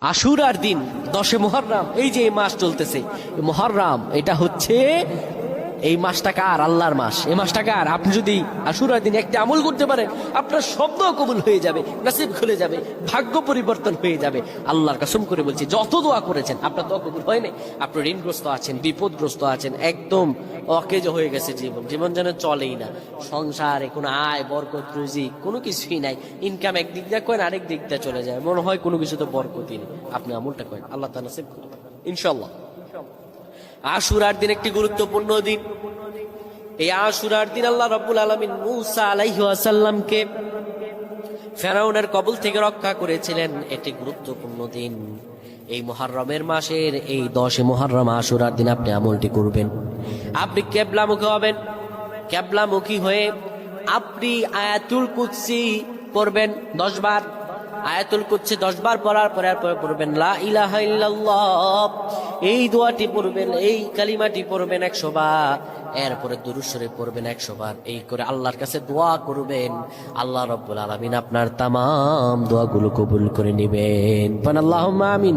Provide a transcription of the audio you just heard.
আশুরার দিন 10 মুহররম, এই যে এই মাস চলতেছে মুহররম, এটা হচ্ছে এই মাসটা কার? আল্লাহর মাস। এই মাসটা কার? আপনি যদি আশুরার দিন একটা আমল করতে পারেন, আপনার শব্দ কবুল হয়ে যাবে, নসিব খুলে যাবে, ভাগ্য পরিবর্তন হয়ে যাবে। আল্লাহর কসম করে বলছি, যত দোয়া করেছেন আপনার দোয়া কবুল হয়নি। আপনি ঋণগ্রস্ত আছেন, বিপদগ্রস্ত আছেন, একদম অকেজ হয়ে গেছে জীবন যেন চলেই না, সংসারে কোনো আয় বরকত রুজি কোনো কিছুই নাই, ইনকাম একদিক দিয়ে করেন আরেক দিক দিয়ে চলে যায়, মনে হয় কোনো কিছু তো বরকতই নেই। আপনি আমলটা করেন, আল্লাহ তাআলা নসিব করবেন ইনশাআল্লাহ। আশুরার দিন একটি গুরুত্বপূর্ণ দিন। এই আশুরার দিন আল্লাহ রাব্বুল আলামিন মূসা আলাইহিস সালামকে ফেরাউনের কবল থেকে রক্ষা করেছিলেন। এটি গুরুত্বপূর্ণ দিন। এই মুহররমের মাসের এই 10 মুহররম আশুরার দিন আপনি আমলটি করবেন। আপনি কিবলামুখী হবেন। কিবলামুখী হয়ে আপনি আয়াতুল কুরসি পড়বেন 10 বার। আয়াতুল কুরসি 10 বার পড়ার পরে পড়বেন লা ইলাহা ইল্লাল্লাহ, এই দোয়াটি পড়বেন, এই কালিমাটি পড়বেন 100 বার। এরপরে দুরূদ শরীফ পড়বেন 100 বার। এই করে আল্লাহর কাছে দোয়া করবেন, আল্লাহ রাব্বুল আলামিন আপনার তামাম দোয়াগুলো কবুল করে নেবেন। আল্লাহুম্মা আমিন।